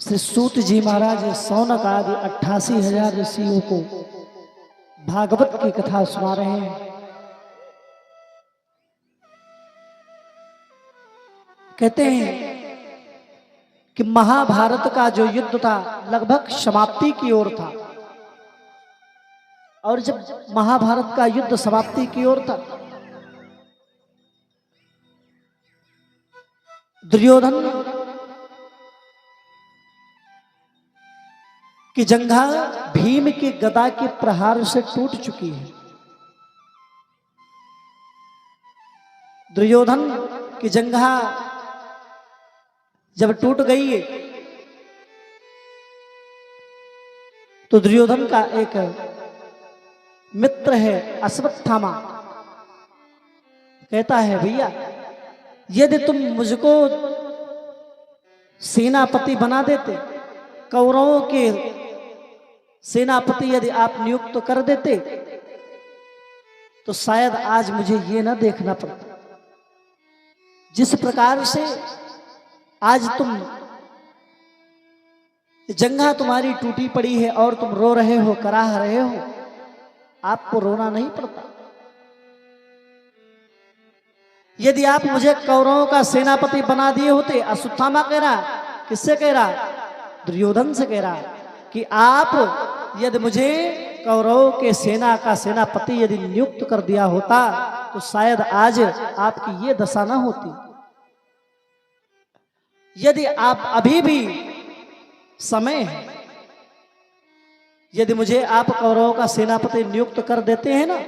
श्री सूत जी महाराज सौनक आदि 88,000 ऋषियों को भागवत की कथा सुना रहे हैं। कहते हैं कि महाभारत का जो युद्ध था लगभग समाप्ति की ओर था, और जब महाभारत का युद्ध समाप्ति की ओर था, दुर्योधन की जंघा भीम की गदा के प्रहार से टूट चुकी है। दुर्योधन की जंघा जब टूट गई है तो दुर्योधन का एक मित्र है अश्वत्थामा, कहता है भैया यदि तुम मुझको सेनापति बना देते, कौरवों के सेनापति यदि आप नियुक्त कर देते तो शायद आज मुझे ये ना देखना पड़ता। जिस प्रकार से आज तुम जंघा तुम्हारी टूटी पड़ी है और तुम रो रहे हो, कराह रहे हो, आपको रोना नहीं पड़ता। यदि आप मुझे कौरवों का सेनापति बना दिए होते, अश्वत्थामा कह रहा, किससे कह रहा? दुर्योधन से कह रहा कि आप यदि मुझे कौरवों के सेना का सेनापति यदि नियुक्त कर दिया होता तो शायद आज आपकी ये दशा ना होती। यदि आप अभी भी समय है, यदि मुझे आप कौरवों का सेनापति नियुक्त कर देते हैं ना,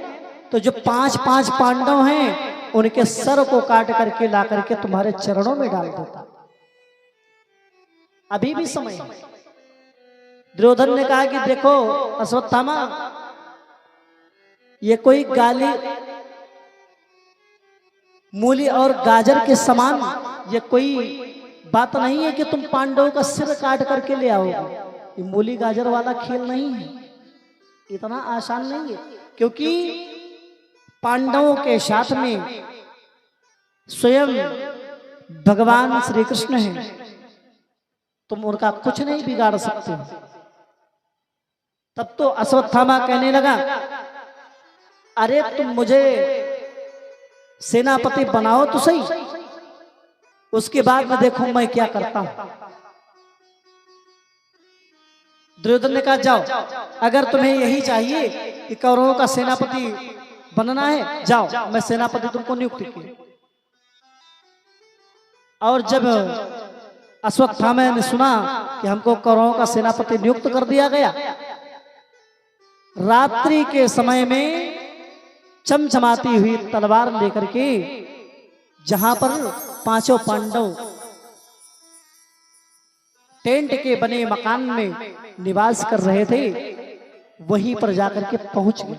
तो जो 5-5 पांडव हैं उनके सर को काट करके ला करके तुम्हारे चरणों में डाल देता। अभी भी समय है। दुर्योधन ने कहा कि देखो अश्वत्थामा, ये कोई गाली मूली और गाजर के समान ये कोई बात नहीं है कि तुम पांडवों का सिर काट करके ले आओगे। ये मूली गाजर वाला खेल नहीं है, इतना आसान नहीं है, क्योंकि पांडवों के साथ में स्वयं भगवान श्री कृष्ण हैं, तुम उनका कुछ नहीं बिगाड़ सकते। तब तो अश्वत्थामा कहने लगा, अरे तुम मुझे सेनापति बनाओ तो सही, उसके बाद में देखो मैं क्या करता हूं। दुर्योधन ने कहा जाओ, अगर तुम्हें यही चाहिए कि कौरवों का सेनापति बनना है, जाओ मैं सेनापति तुमको नियुक्त किया। और जब अश्वत्थामा ने सुना कि हमको कौरवों का सेनापति नियुक्त कर दिया गया, रात्रि के समय में चमचमाती हुई तलवार लेकर के जहां पर 5 पांडव टेंट के बने मकान में निवास कर रहे थे, वहीं पर जाकर के पहुंच गए।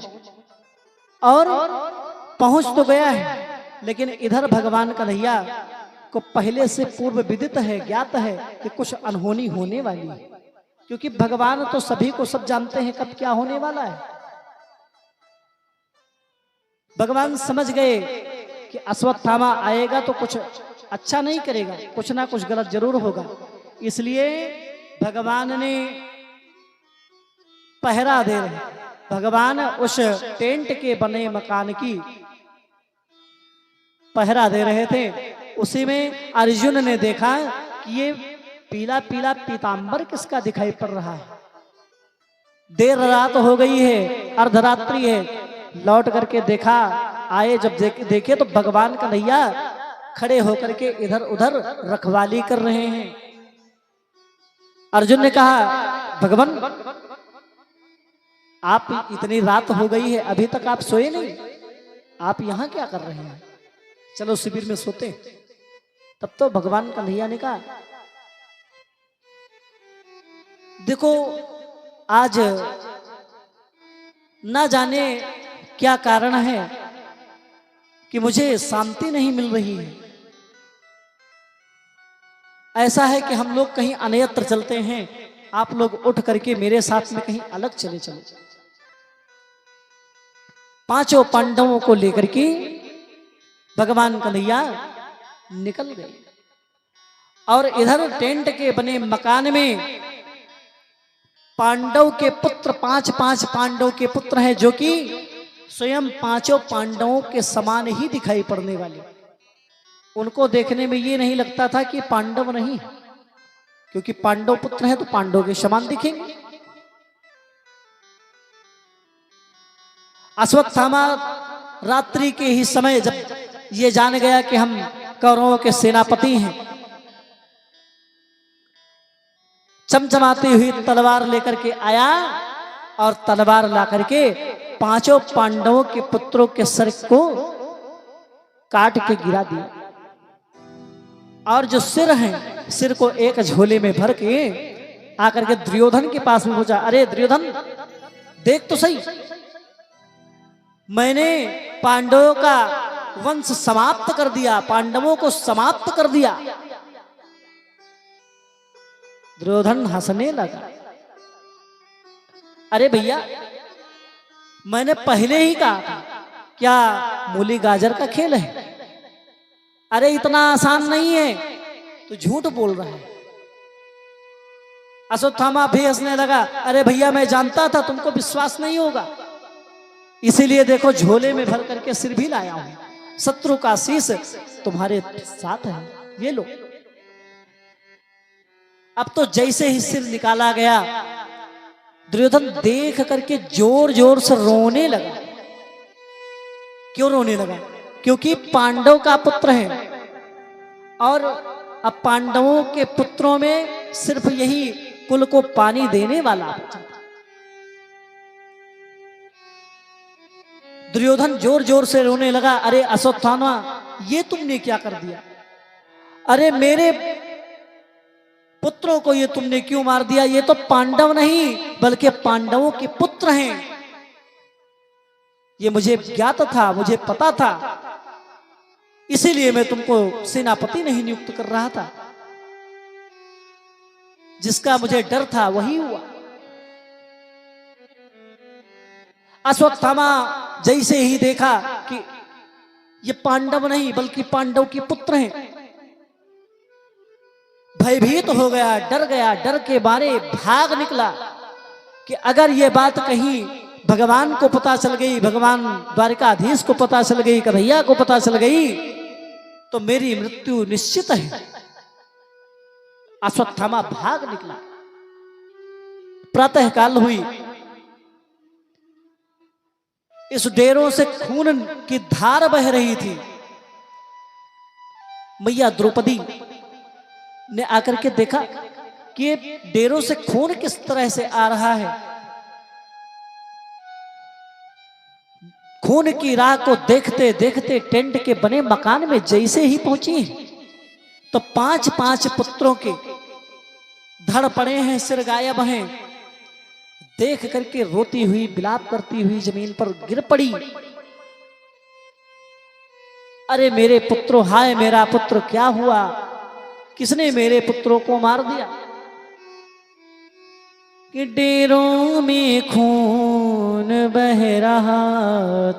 और पहुंच तो गया है, लेकिन इधर भगवान कन्हैया को पहले से पूर्व विदित है, ज्ञात है कि कुछ अनहोनी होने वाली है, क्योंकि भगवान तो सभी को सब जानते हैं कब क्या होने वाला है। भगवान समझ गए कि अश्वत्थामा आएगा तो कुछ अच्छा नहीं करेगा, कुछ ना कुछ गलत जरूर होगा, इसलिए भगवान ने पहरा दे रहे। भगवान उस टेंट के बने मकान की पहरा दे रहे थे। उसी में अर्जुन ने देखा कि ये पीला पीला पीतांबर किसका दिखाई पड़ रहा है। देर रात हो गई है, अर्धरात्रि है। लौट करके देखा, आए जब देखे तो भगवान कन्हैया खड़े होकर के इधर उधर रखवाली कर रहे हैं। अर्जुन ने कहा, भगवान आप इतनी रात हो गई है, अभी तक आप सोए नहीं, आप यहां क्या कर रहे हैं? चलो शिविर में सोते। तब तो भगवान कन्हैया ने कहा, देखो आज ना जाने क्या कारण है कि मुझे शांति नहीं मिल रही है। ऐसा है कि हम लोग कहीं अन्यत्र चलते हैं, आप लोग उठ करके मेरे साथ में कहीं अलग चले चलो। 5 पांडवों को लेकर के भगवान कन्हैया निकल गए। और इधर टेंट के बने मकान में पांडव के पुत्र 5 पांडव के पुत्र हैं, जो कि स्वयं 5 पांडवों के समान ही दिखाई पड़ने वाले। उनको देखने में ये नहीं लगता था कि पांडव नहीं, क्योंकि पांडव पुत्र हैं तो पांडव के समान दिखेंगे। अश्वत्थामा रात्रि के ही समय जब ये जान गया कि हम कौरवों के सेनापति हैं, चमचमाती हुई तलवार लेकर के आया और तलवार ला करके 5 पांडवों के पुत्रों के सर को काट के गिरा दिया। और जो सिर हैं, सिर को एक झोले में भर के आकर के दुर्योधन के पास में पहुंचा। अरे दुर्योधन, देख तो सही, मैंने पांडवों का वंश समाप्त कर दिया, पांडवों को समाप्त कर दिया। दुर्योधन हंसने लगा। अरे भैया, मैंने पहले ही कहा था, क्या मूली गाजर का खेल है? अरे इतना आसान नहीं है, तू झूठ बोल रहा है। अश्वत्थामा भी हंसने लगा। अरे भैया, मैं जानता था तुमको विश्वास नहीं होगा, इसीलिए देखो झोले में भर करके सिर भी लाया हूं। शत्रु का शीश तुम्हारे साथ है, ये लो। अब तो जैसे ही सिर निकाला गया, दुर्योधन देख करके जोर जोर से रोने लगा। क्यों रोने लगा? क्योंकि पांडव का पुत्र है, और अब पांडवों के पुत्रों में सिर्फ यही कुल को पानी देने वाला। दुर्योधन जोर जोर से रोने लगा। अरे अश्वत्थामा, ये तुमने क्या कर दिया? अरे मेरे पुत्रों को ये तुमने क्यों मार दिया? ये तो पांडव नहीं बल्कि पांडवों के पुत्र हैं। ये मुझे ज्ञात था, मुझे पता था, इसीलिए मैं तुमको सेनापति नहीं नियुक्त कर रहा था। जिसका मुझे डर था वही हुआ। अश्वत्थामा जैसे ही देखा कि ये पांडव नहीं बल्कि पांडव के पुत्र हैं, भयभीत हो गया, डर गया। डर के मारे भाग निकला कि अगर ये बात कहीं भगवान को पता चल गई, भगवान द्वारिकाधीश को पता चल गई, कन्हैया को पता चल गई, तो मेरी मृत्यु निश्चित है। अश्वत्थामा भाग निकला। प्रातः काल हुई, इस डेरों से खून की धार बह रही थी। मैया द्रौपदी ने आकर के देखा कि डेरों से खून किस तरह से आ रहा है। खून की राह को देखते देखते टेंट के बने मकान में जैसे ही पहुंची, तो 5 पुत्रों के धड़ पड़े हैं, सिर गायब हैं। देख करके रोती हुई, विलाप करती हुई जमीन पर गिर पड़ी। अरे मेरे पुत्रों, हाय मेरा पुत्र, क्या हुआ? किसने मेरे पुत्रों को मार दिया? कि डेरों में खून बह रहा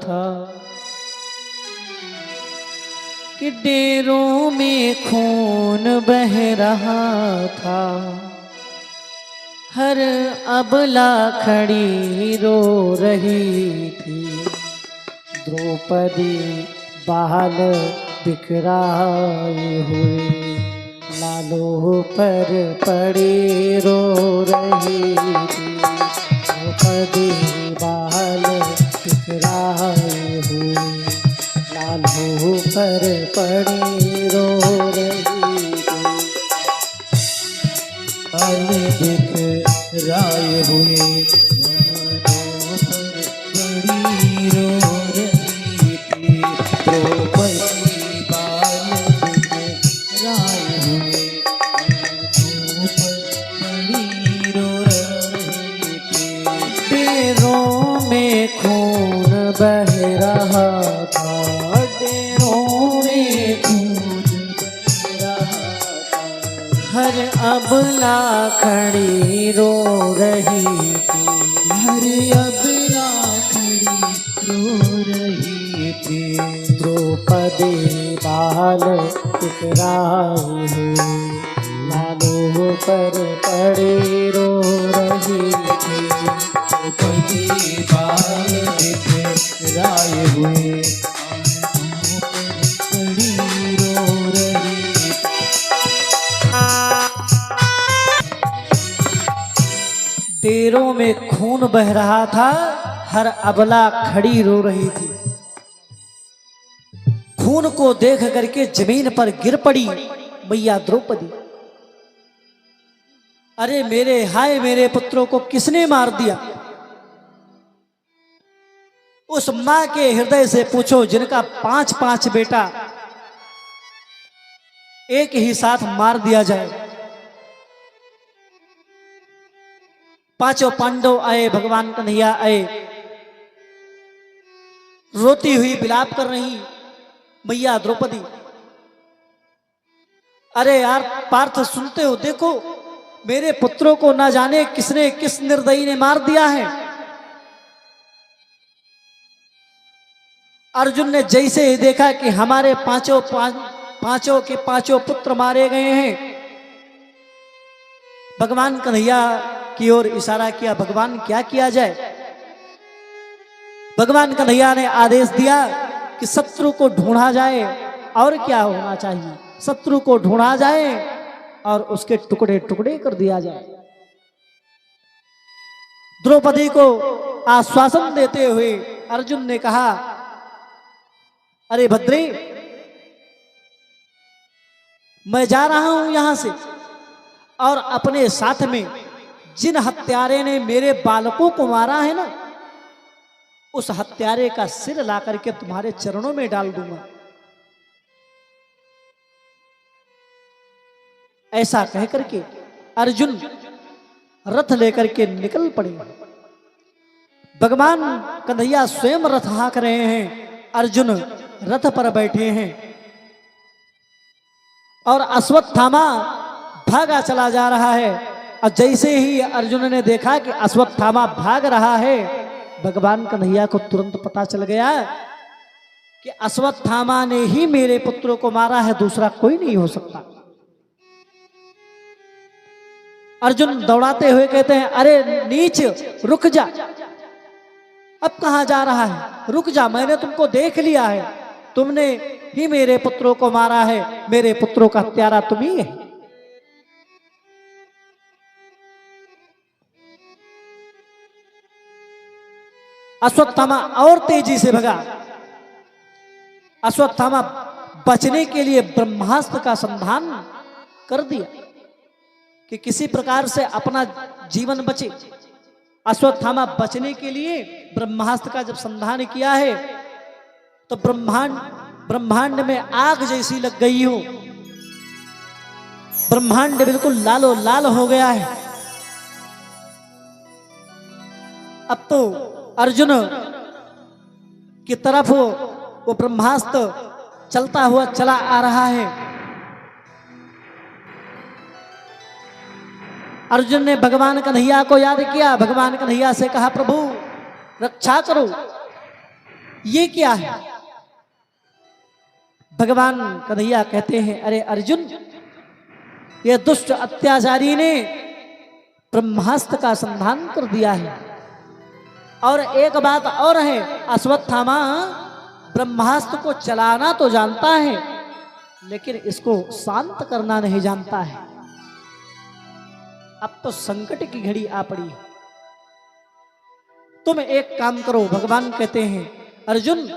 था, कि डेरों में खून बह रहा था, हर अबला खड़ी रो रही थी, द्रौपदी बाल बिखराए हुए लालों पर पड़ी रो रही थी, द्रौपदी बाल बिखराए हुए लालों पर पड़ी रो रही थी, बाल बिखराए हुए लालों पर पड़ी रो रही थी, द्रौपदी बाल बिखराए हुए लालों पर पड़ी रो रही थी। डेरों में खून बह रहा था, डेरों में खून बह रहा था, हर अबला खड़ी रो रही थी, हर अबला खड़ी रो रही थी, द्रौपदी बाल बिखराए हुए मुँह पर पड़े रो रही थी, कभी बाल बिखराए हुए पड़ी रो रही। डेरों में खून बह रहा था, हर अबला खड़ी रो रही थी। खून को देख करके जमीन पर गिर पड़ी मैया द्रौपदी। अरे मेरे हाय, मेरे पुत्रों को किसने मार दिया? उस मां के हृदय से पूछो जिनका 5-5 बेटा एक ही साथ मार दिया जाए। 5 पांडव आए, भगवान कन्हैया आए, रोती हुई विलाप कर रही मैया द्रौपदी। अरे यार पार्थ, सुनते हो? देखो मेरे पुत्रों को ना जाने किसने, किस निर्दयी ने मार दिया है। अर्जुन ने जैसे ही देखा कि हमारे पांचों के पांचों पुत्र मारे गए हैं, भगवान कन्हैया की ओर इशारा किया। भगवान क्या किया जाए? भगवान कन्हैया ने आदेश दिया कि शत्रु को ढूंढा जाए। और क्या होना चाहिए? शत्रु को ढूंढा जाए और उसके टुकड़े टुकड़े कर दिया जाए। द्रौपदी को आश्वासन देते हुए अर्जुन ने कहा, अरे भद्रे, मैं जा रहा हूं यहां से, और अपने साथ में जिन हत्यारे ने मेरे बालकों को मारा है ना, उस हत्यारे का सिर ला करके तुम्हारे चरणों में डाल दूंगा। ऐसा कह करके अर्जुन रथ लेकर के निकल पड़े। भगवान कन्हैया स्वयं रथ हाँक रहे हैं, अर्जुन रथ पर बैठे हैं, और अश्वत्थामा भागा चला जा रहा है। और जैसे ही अर्जुन ने देखा कि अश्वत्थामा भाग रहा है, भगवान कन्हैया को तुरंत पता चल गया कि अश्वत्थामा ने ही मेरे पुत्रों को मारा है, दूसरा कोई नहीं हो सकता। अर्जुन दौड़ाते हुए कहते हैं, अरे नीच, रुक जा। अब कहां जा रहा है? रुक जा, मैंने तुमको देख लिया है, तुमने ही मेरे पुत्रों को मारा है, मेरे पुत्रों का हत्यारा तुम ही है। अश्वत्थामा और तेजी से भगा। अश्वत्थामा बचने के लिए ब्रह्मास्त्र का संधान कर दिया कि किसी प्रकार से अपना जीवन बचे। अश्वत्थामा बचने के लिए ब्रह्मास्त्र का जब संधान किया है तो ब्रह्मांड में आग जैसी लग गई हो। ब्रह्मांड बिल्कुल लालो लाल हो गया है। अब तो अर्जुन की तरफ वो ब्रह्मास्त्र चलता हुआ चला आ रहा है। अर्जुन ने भगवान कन्हैया को याद किया, भगवान कन्हैया से कहा, प्रभु रक्षा करो, ये क्या है? भगवान कन्हैया कहते हैं, अरे अर्जुन, ये दुष्ट अत्याचारी ने ब्रह्मास्त्र का संधान कर दिया है। और एक बात और है, अश्वत्थामा ब्रह्मास्त्र को चलाना तो जानता है, लेकिन इसको शांत करना नहीं जानता है। अब तो संकट की घड़ी आ पड़ी है। तुम एक काम करो, भगवान कहते हैं, अर्जुन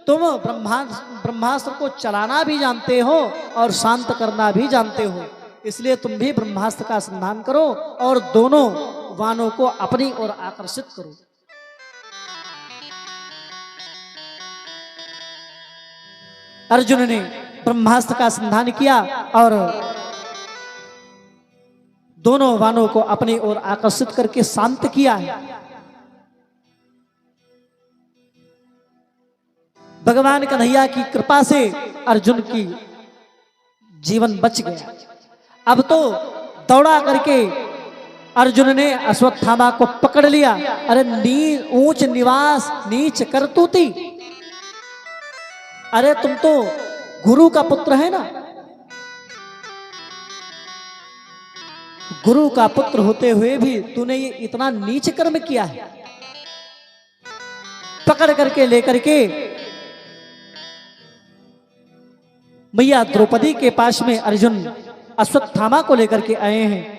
तुम ब्रह्मास्त्र को चलाना भी जानते हो और शांत करना भी जानते हो, इसलिए तुम भी ब्रह्मास्त्र का संधान करो और दोनों वानों को अपनी ओर आकर्षित करो। अर्जुन ने ब्रह्मास्त्र का संधान किया और दोनों वानों को अपनी ओर आकर्षित करके शांत किया है। भगवान कन्हैया की कृपा से अर्जुन की जीवन बच गया। अब तो दौड़ा करके अर्जुन ने अश्वत्थामा को पकड़ लिया। अरे ऊंच निवास नीच करतूती, अरे तुम तो गुरु का पुत्र है ना, गुरु का पुत्र होते हुए भी तूने ये इतना नीच कर्म किया है। पकड़ करके लेकर के मैया द्रौपदी के पास में अर्जुन अश्वत्थामा को लेकर के आए हैं।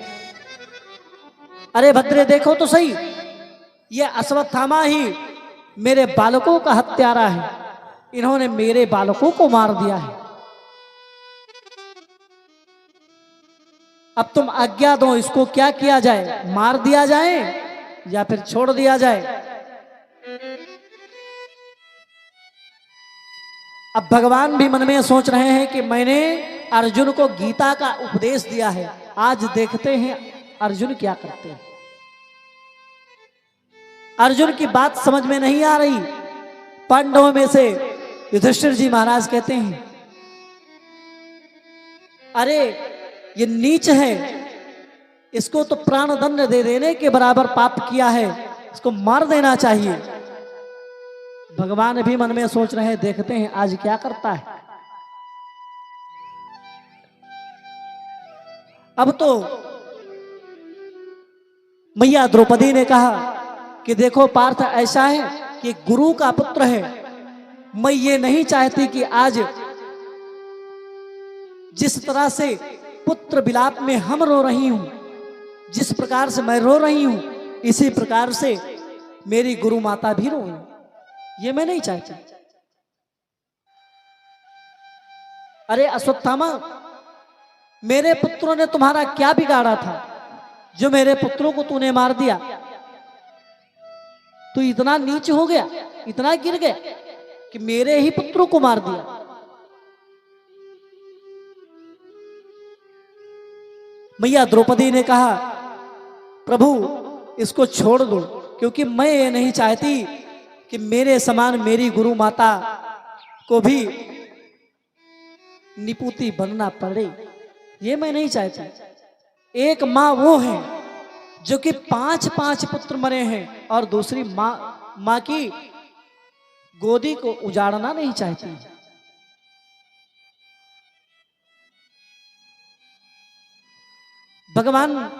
अरे भद्रे देखो तो सही, ये अश्वत्थामा ही मेरे बालकों का हत्यारा है। इन्होंने मेरे बालकों को मार दिया है। अब तुम आज्ञा दो, इसको क्या किया जाए? मार दिया जाए या फिर छोड़ दिया जाए? अब भगवान भी मन में सोच रहे हैं कि मैंने अर्जुन को गीता का उपदेश दिया है, आज देखते हैं अर्जुन क्या करते हैं। अर्जुन की बात समझ में नहीं आ रही। पांडवों में से युधिष्ठिर जी महाराज कहते हैं, अरे ये नीच है, इसको तो प्राण दंड दे देने के बराबर पाप किया है, इसको मार देना चाहिए। भगवान भी मन में सोच रहे हैं, देखते हैं आज क्या करता है। अब तो मैया द्रौपदी ने कहा कि देखो पार्थ, ऐसा है कि गुरु का पुत्र है, मैं ये नहीं चाहती कि आज जिस तरह से पुत्र विलाप में हम रो रही हूं, जिस प्रकार से मैं रो रही हूं, इसी प्रकार से मेरी गुरु माता भी रोए, ये मैं नहीं चाहती। अरे अश्वत्थामा, मेरे पुत्रों ने तुम्हारा क्या बिगाड़ा था जो मेरे पुत्रों को तूने मार दिया? तू इतना नीच हो गया, इतना गिर गया कि मेरे ही पुत्रों को मार दिया। मैया द्रौपदी ने कहा, प्रभु इसको छोड़ दो, क्योंकि मैं ये नहीं चाहती कि मेरे समान मेरी गुरु माता को भी निपुति बनना पड़े, ये मैं नहीं चाहती। एक माँ वो है जो कि 5-5 पुत्र मरे हैं और दूसरी माँ की गोदी को उजाड़ना नहीं चाहती। भगवान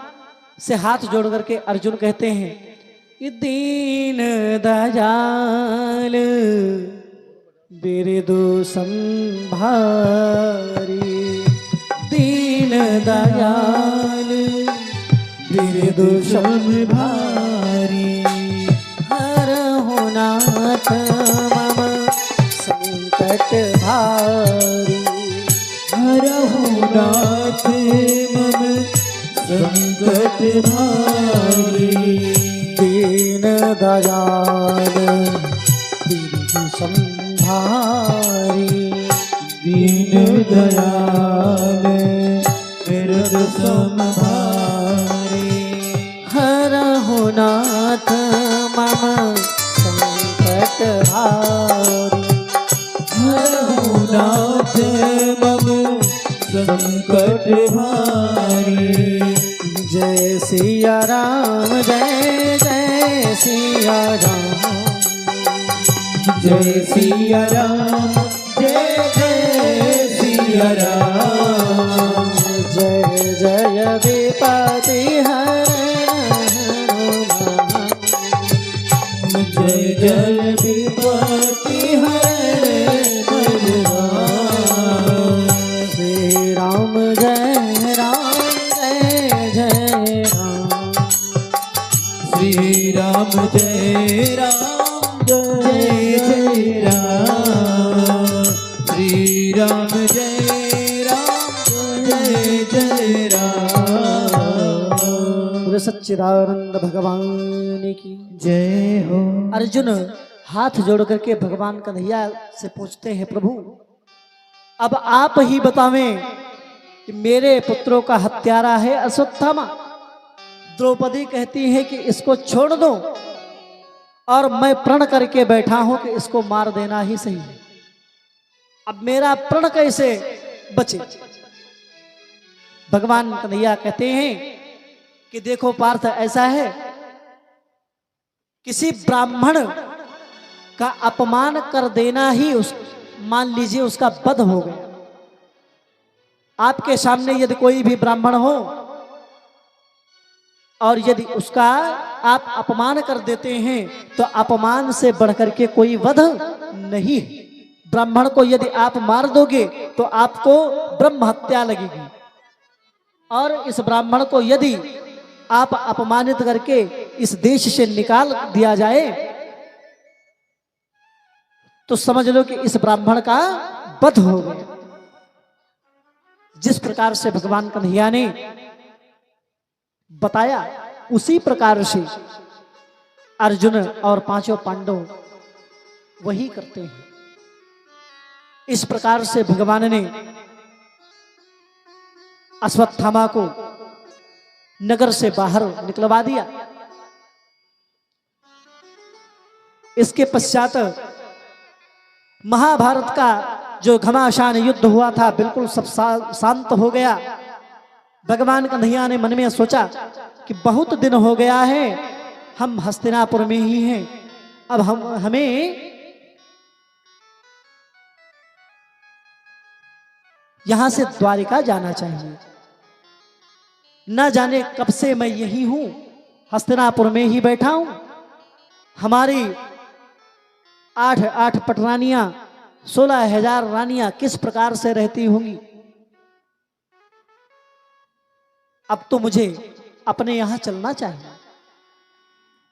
से हाथ जोड़ करके अर्जुन कहते हैं, दीन दयाल बिरदु संभारी, दीन दयाल बिरदु संभारी, हरहु नाथ मम संकट भारी, हरहु नाथ मम संकट भारी, दीन दयाल बिरदु संभारी, दीन दयाल बिरदु संभारी, हरहु नाथ मम संकट भारी, हरहु नाथ मम संकट भारी। जय सिया राम, जय जय सिया राम, जय सिया राम, जय जय सिया राम, जय जय विपति हरण, जय जय विपति हरण राम। श्री राम जय राम, जय जय राम, श्री राम जय राम, जय जय राम, श्री राम जय राम, जय जय राम। बोले सच्चिदानंद भगवान की जय हो। अर्जुन हाथ जोड़ करके भगवान कन्हैया से पूछते हैं, प्रभु अब आप ही बतावें कि मेरे पुत्रों का हत्यारा है अश्वत्थामा। द्रौपदी कहती है कि इसको छोड़ दो और मैं प्रण करके बैठा हूं कि इसको मार देना ही सही है। अब मेरा प्रण कैसे बचे? भगवान कन्हैया कहते हैं कि देखो पार्थ, ऐसा है किसी ब्राह्मण का अपमान कर देना ही मान लीजिए उसका वध हो गया। आपके सामने यदि कोई भी ब्राह्मण हो और यदि उसका आप अपमान कर देते हैं तो अपमान से बढ़कर के कोई वध नहीं है। ब्राह्मण को यदि आप मार दोगे तो आपको ब्रह्म हत्या लगेगी, और इस ब्राह्मण को यदि आप अपमानित करके इस देश से निकाल दिया जाए तो समझ लो कि इस ब्राह्मण का वध हो गया। जिस प्रकार से भगवान कन्हैया ने बताया उसी प्रकार से अर्जुन और पांचों पांडव वही करते हैं। इस प्रकार से भगवान ने अश्वत्थामा को नगर से बाहर निकलवा दिया। इसके पश्चात महाभारत का जो घमासान युद्ध हुआ था बिल्कुल सब शांत हो गया। भगवान कन्हैया ने मन में सोचा कि बहुत दिन हो गया है, हम हस्तिनापुर में ही हैं, अब हमें यहां से द्वारिका जाना चाहिए। न जाने कब से मैं यही हूं, हस्तिनापुर में ही बैठा हूं। हमारी 8 पटरानियां 16,000 रानियां किस प्रकार से रहती होंगी। अब तो मुझे अपने यहां चलना चाहिए।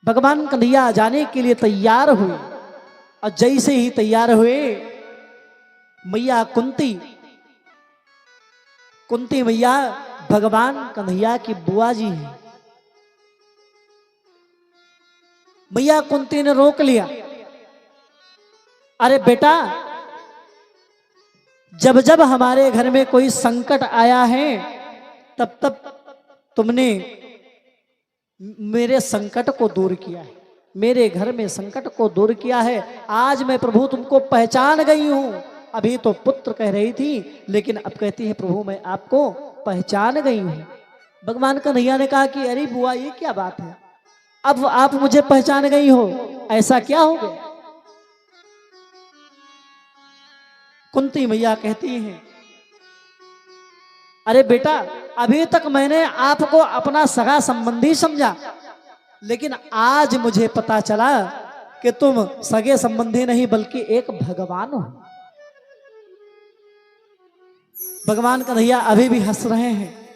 भगवान कन्हैया जाने के लिए तैयार हुए, और जैसे ही तैयार हुए मैया कुंती मैया भगवान कन्हैया की बुआ जी हैं। मैया कुंती ने रोक लिया, अरे बेटा, जब जब हमारे घर में कोई संकट आया है तब तब तुमने मेरे संकट को दूर किया है, मेरे घर में संकट को दूर किया है। आज मैं प्रभु तुमको पहचान गई हूं। अभी तो पुत्र कह रही थी, लेकिन अब कहती है प्रभु मैं आपको पहचान गई हूं। भगवान कन्हैया ने कहा कि अरे बुआ ये क्या बात है, अब आप मुझे पहचान गई हो, ऐसा क्या हो गया। कुंती मैया कहती हैं अरे बेटा, अभी तक मैंने आपको अपना सगा संबंधी समझा, लेकिन आज मुझे पता चला कि तुम सगे संबंधी नहीं बल्कि एक भगवान हो। भगवान कन्हैया अभी भी हंस रहे हैं।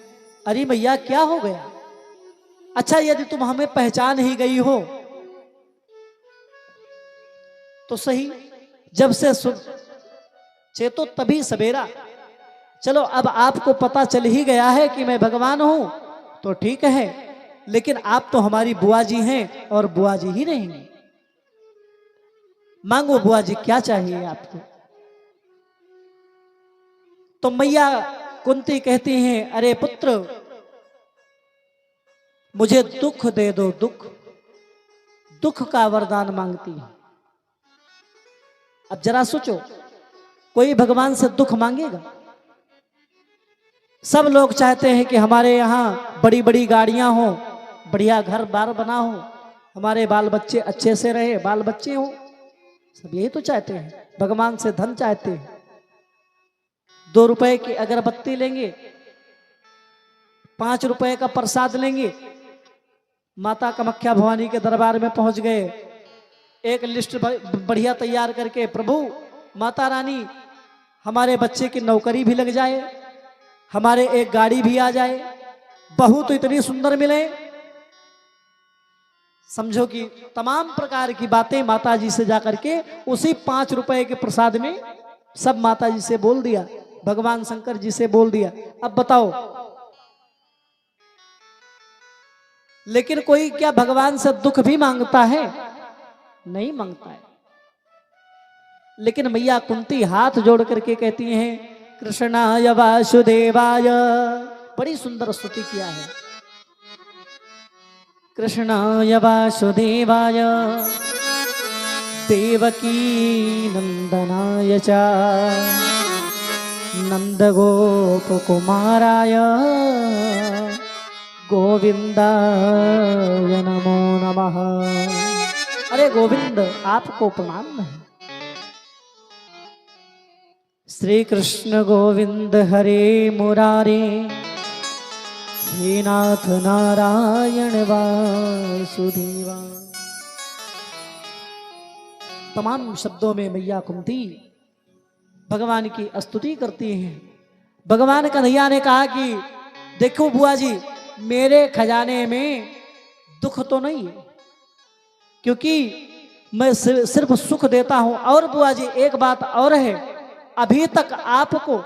अरे मैया क्या हो गया। अच्छा यदि तुम हमें पहचान ही गई हो तो सही, जब से चेतो तभी सवेरा। चलो अब आपको पता चल ही गया है कि मैं भगवान हूं तो ठीक है, लेकिन आप तो हमारी बुआ जी हैं और बुआ जी ही रहेंगी। मांगो बुआ जी क्या चाहिए आपको। तो मैया कुंती कहती हैं अरे पुत्र, मुझे दुख दे दो, दुख का वरदान मांगती है। अब जरा सोचो, कोई भगवान से दुख मांगेगा। सब लोग चाहते हैं कि हमारे यहाँ बड़ी बड़ी गाड़ियां हो, बढ़िया घर बार बना हो, हमारे बाल बच्चे अच्छे से रहे, बाल बच्चे हो, सब यही तो चाहते हैं। भगवान से धन चाहते हैं। 2 रुपए की अगरबत्ती लेंगे, 5 रुपए का प्रसाद लेंगे। माता कामाख्या भवानी के दरबार में पहुंच गए, एक लिस्ट बढ़िया तैयार करके, प्रभु माता रानी हमारे बच्चे की नौकरी भी लग जाए, हमारे एक गाड़ी भी आ जाए, बहू तो इतनी सुंदर मिले। समझो कि तमाम प्रकार की बातें माता जी से जाकर के उसी 5 रुपए के प्रसाद में सब माता जी से बोल दिया, भगवान शंकर जी से बोल दिया। अब बताओ, लेकिन कोई क्या भगवान से दुख भी मांगता है? नहीं मांगता है। लेकिन मैया कुंती हाथ जोड़ करके कहती हैं कृष्णाय वासुदेवाय, बड़ी सुंदर स्तुति किया है। कृष्णाय वासुदेवाय देवकी नंदनाय च नंदगोप कुमाराय गोविंदाय नमो नमः। अरे गोविंद आपको प्रणाम है। श्री कृष्ण गोविंद हरे मुरारे हे नाथ नारायण वासुदेवा। तमाम शब्दों में मैया कुंती भगवान की स्तुति करती हैं। भगवान कन्हैया ने कहा कि देखो बुआ जी, मेरे खजाने में दुख तो नहीं है, क्योंकि मैं सिर्फ सुख देता हूं। और बुआ जी एक बात और है, अभी तक आपको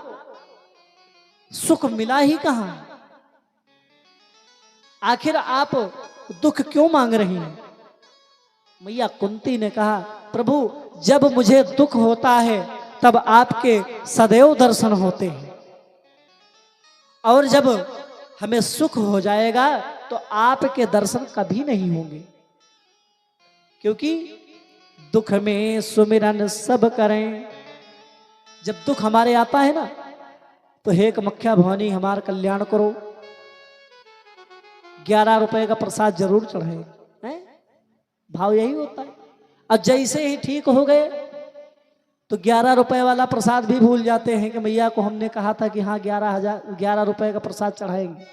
सुख मिला ही कहां, आखिर आप दुख क्यों मांग रही हैं? मैया कुंती ने कहा, प्रभु जब मुझे दुख होता है तब आपके सदैव दर्शन होते हैं, और जब हमें सुख हो जाएगा तो आपके दर्शन कभी नहीं होंगे, क्योंकि दुख में सुमिरन सब करें। जब दुख हमारे आता है ना तो हे कमख्या भवानी हमारा कल्याण करो, 11 रुपए का प्रसाद जरूर चढ़ाए, हैं? भाव यही होता है। और जैसे ही ठीक हो गए तो 11 रुपए वाला प्रसाद भी भूल जाते हैं कि मैया को हमने कहा था कि हाँ 11 रुपए का प्रसाद चढ़ाएंगे,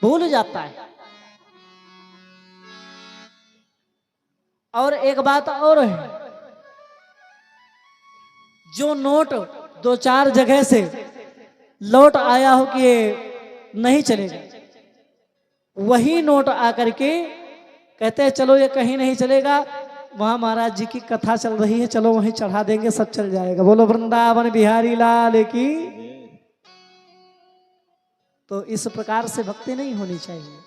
भूल जाता है। और एक बात और है, जो नोट 2-4 जगह से लौट आया हो कि ये नहीं चलेगा, वही नोट आकर के कहते हैं चलो ये कहीं नहीं चलेगा, वहां महाराज जी की कथा चल रही है, चलो वहीं चढ़ा देंगे, सब चल जाएगा। बोलो वृंदावन बिहारी लाल की। तो इस प्रकार से भक्ति नहीं होनी चाहिए।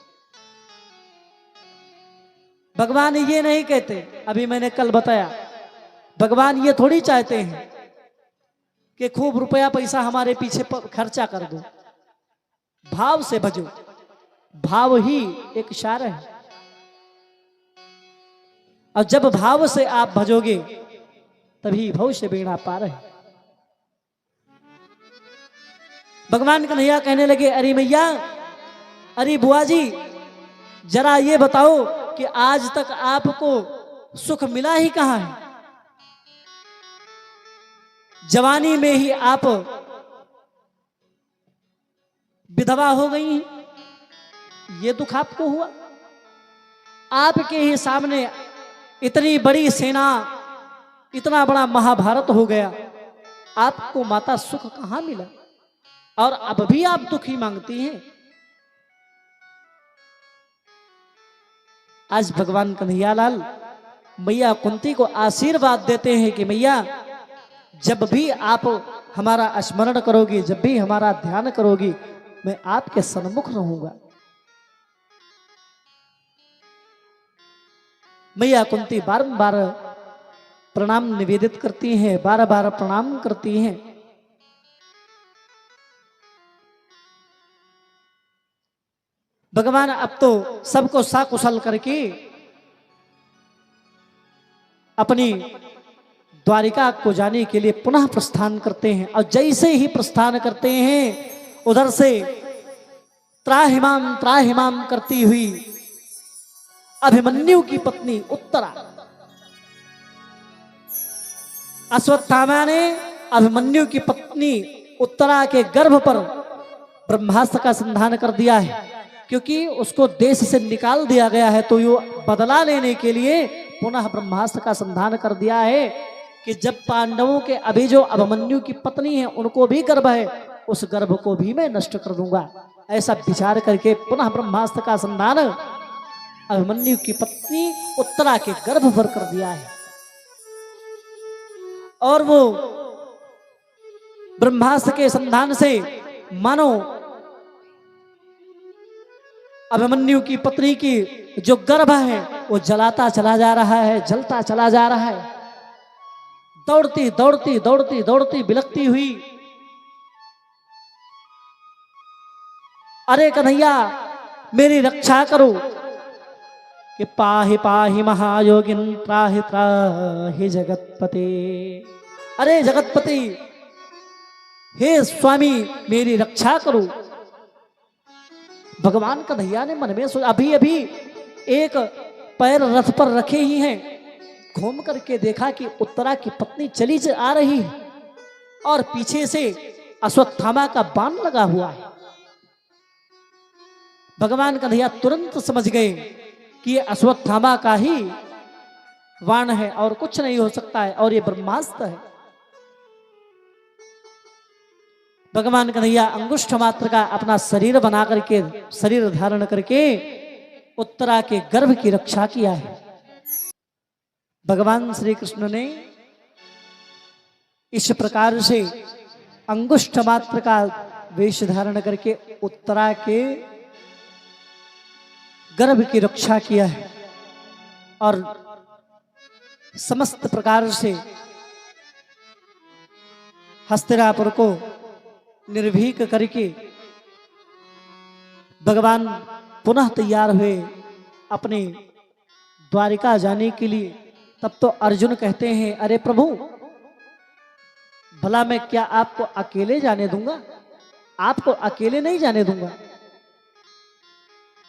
भगवान ये नहीं कहते, अभी मैंने कल बताया, भगवान ये थोड़ी चाहते हैं कि खूब रुपया पैसा हमारे पीछे खर्चा कर दो। भाव से भजो, भाव ही एक इशारा है, और जब भाव से आप भजोगे तभी भविष्य बेड़ा पार है। भगवान कन्हैया कहने लगे, अरे मैया, अरे बुआ जी, जरा ये बताओ कि आज तक आपको सुख मिला ही कहां है? जवानी में ही आप विधवा हो गई, ये दुख आपको हुआ? आपके ही सामने इतनी बड़ी सेना, इतना बड़ा महाभारत हो गया, आपको माता सुख कहां मिला? और अब भी आप दुख ही मांगती हैं। आज भगवान कन्हैयालाल मैया कुंती को आशीर्वाद देते हैं कि मैया, जब भी आप हमारा स्मरण करोगी, जब भी हमारा ध्यान करोगी, मैं आपके सन्मुख रहूंगा। मैया कुंती बारंबार प्रणाम निवेदित करती हैं, बार-बार प्रणाम करती हैं। भगवान अब तो सबको साकुशल करके अपनी द्वारिका को जाने के लिए पुनः प्रस्थान करते हैं। और जैसे ही प्रस्थान करते हैं, उधर से त्राहिमाम करती हुई अभिमन्यु की पत्नी उत्तरा, अश्वत्थामा ने अभिमन्यु की पत्नी उत्तरा के गर्भ पर ब्रह्मास्त्र का संधान कर दिया है, क्योंकि उसको देश से निकाल दिया गया है। तो यो बदला लेने के लिए पुनः ब्रह्मास्त्र का संधान कर दिया है कि जब पांडवों के अभी जो अभिमन्यु की पत्नी है उनको भी गर्भ है, उस गर्भ को भी मैं नष्ट कर दूंगा। ऐसा विचार करके पुनः ब्रह्मास्त्र का संधान अभिमन्यु की पत्नी उत्तरा के गर्भ पर कर दिया है। और वो ब्रह्मास्त्र के संधान से मानो अभिमन्यु की पत्नी की जो गर्भ है वो जलाता चला जा रहा है, जलता चला जा रहा है। दौड़ती दौड़ती दौड़ती दौड़ती बिलखती हुई, अरे कन्हैया मेरी रक्षा करो, कि पाहि पाहि महायोगिन त्राहि त्राहि जगतपते। अरे जगतपति, हे स्वामी मेरी रक्षा करो। भगवान कन्हैया ने मन में सोचा, अभी अभी एक पैर रथ पर रखे ही हैं, घूम करके देखा कि उत्तरा की पत्नी चली आ रही है और पीछे से अश्वत्थामा का बाण लगा हुआ है। भगवान कन्हैया तुरंत समझ गए कि ये अश्वत्थामा का ही वाण है और कुछ नहीं हो सकता है और ये ब्रह्मास्त्र है। भगवान कन्हैया अंगुष्ठ मात्र का अपना शरीर बना करके, शरीर धारण करके उत्तरा के गर्भ की रक्षा किया है। भगवान श्री कृष्ण ने इस प्रकार से अंगुष्ठ मात्र का वेश धारण करके उत्तरा के गर्भ की रक्षा किया है और समस्त प्रकार से हस्तिनापुर को निर्भीक करके भगवान पुनः तैयार हुए अपने द्वारिका जाने के लिए। तब तो अर्जुन कहते हैं, अरे प्रभु, भला मैं क्या आपको अकेले जाने दूंगा? आपको अकेले नहीं जाने दूंगा,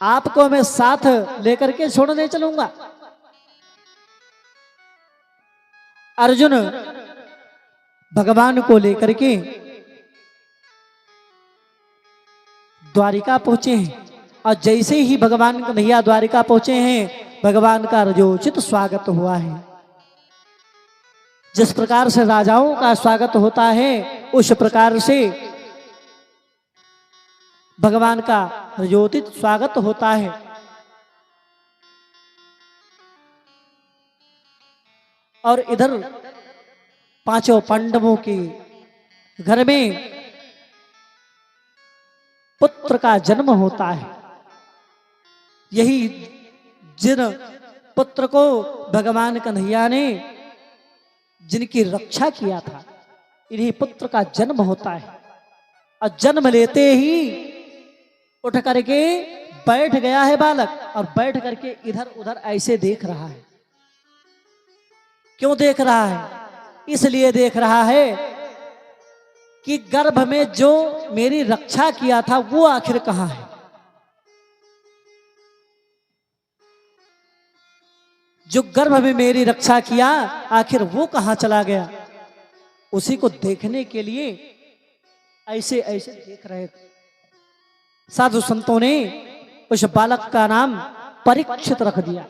आपको मैं साथ लेकर के छोड़ने चलूंगा। अर्जुन भगवान को लेकर के द्वारिका पहुंचे हैं और जैसे ही भगवान कन्हैया द्वारिका पहुंचे हैं, भगवान का रजोचित स्वागत हुआ है। जिस प्रकार से राजाओं का स्वागत होता है, उस प्रकार से भगवान का रजोचित स्वागत होता है। और इधर पांचों पांडवों के घर में पुत्र का जन्म होता है। यही जिन पुत्र को भगवान कन्हैया ने जिनकी रक्षा किया था, इन्हीं पुत्र का जन्म होता है। और जन्म लेते ही उठ करके बैठ गया है बालक और बैठ करके इधर उधर ऐसे देख रहा है। क्यों देख रहा है? इसलिए देख रहा है कि गर्भ में जो मेरी रक्षा किया था वो आखिर कहां है। जो गर्भ में मेरी रक्षा किया, आखिर वो कहां चला गया? उसी को देखने के लिए ऐसे ऐसे देख रहे थे। साधु संतों ने उस बालक का नाम परीक्षित रख दिया।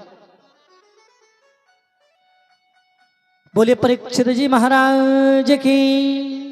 बोले परीक्षित जी महाराज की।